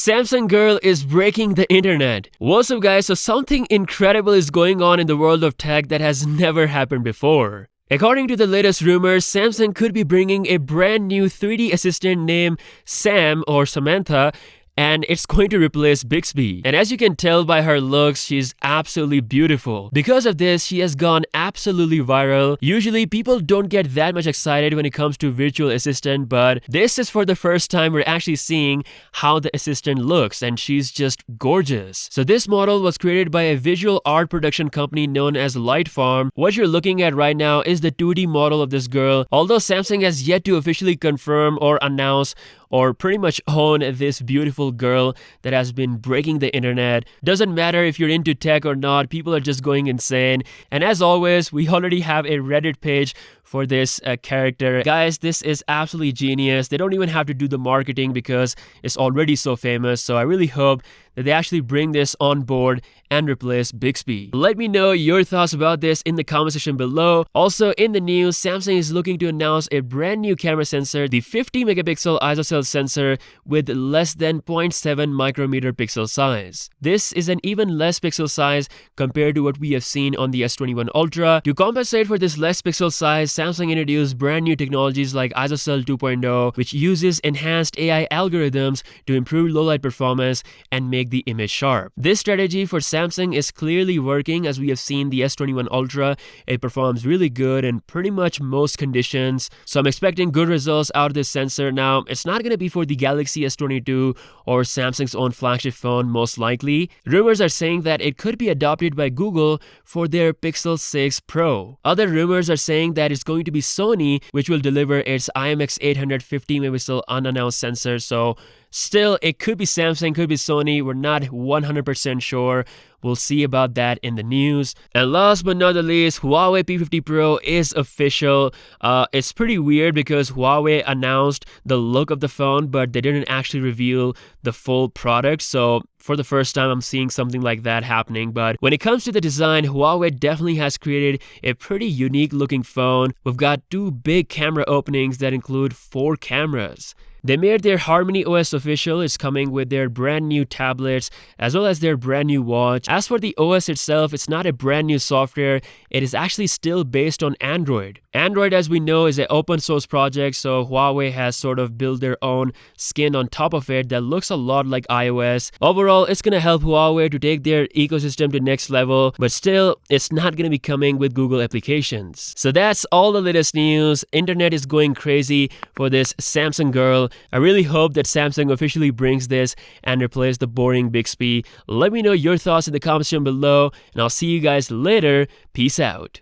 Samsung girl is breaking the internet. What's up guys? So something incredible is going on in the world of tech that has never happened before. According to the latest rumors, Samsung could be bringing a brand new 3D assistant named Sam or Samantha, and it's going to replace Bixby. And as you can tell by her looks, she's absolutely beautiful. Because of this, she has gone absolutely viral. Usually, people don't get that much excited when it comes to virtual assistant, but this is for the first time we're actually seeing how the assistant looks, and she's just gorgeous. So this model was created by a visual art production company known as Lightfarm. What you're looking at right now is the 2D model of this girl. Although Samsung has yet to officially confirm or announce or pretty much own this beautiful girl that has been breaking the internet. Doesn't matter if you're into tech or not, people are just going insane. And as always, we already have a Reddit page for this character. Guys, this is absolutely genius. They don't even have to do the marketing because it's already so famous. So I really hope that they actually bring this on board and replace Bixby. Let me know your thoughts about this in the comment section below. Also in the news, Samsung is looking to announce a brand new camera sensor, the 50 megapixel ISOCELL sensor with less than 0.7 micrometer pixel size. This is an even less pixel size compared to what we have seen on the S21 Ultra. To compensate for this less pixel size, Samsung introduced brand new technologies like ISOCELL 2.0, which uses enhanced AI algorithms to improve low light performance and make the image sharp. This strategy for Samsung is clearly working. As we have seen the S21 Ultra, it performs really good in pretty much most conditions. So I'm expecting good results out of this sensor. Now, it's not going to be for the Galaxy S22 or Samsung's own flagship phone most likely. Rumors are saying that it could be adopted by Google for their Pixel 6 Pro. Other rumors are saying that it's going to be Sony which will deliver its IMX800 50 megapixel unannounced sensor. So still, it could be Samsung, could be Sony. We're not 100% sure. We'll see about that in the news. And last but not the least, Huawei P50 Pro is official. It's pretty weird because Huawei announced the look of the phone, but they didn't actually reveal the full product. So for the first time, I'm seeing something like that happening. But when it comes to the design, Huawei definitely has created a pretty unique looking phone. We've got two big camera openings that include 4 cameras. They made their Harmony OS official. It's coming with their brand new tablets as well as their brand new watch. As for the OS itself, it's not a brand new software. It is actually still based on Android. Android, as we know, is an open source project, so Huawei has sort of built their own skin on top of it that looks a lot like iOS. Overall, it's going to help Huawei to take their ecosystem to next level, but still, it's not going to be coming with Google applications. So that's all the latest news. Internet is going crazy for this Samsung girl. I really hope that Samsung officially brings this and replace the boring Bixby. Let me know your thoughts in the comment section below, and I'll see you guys later. Peace out.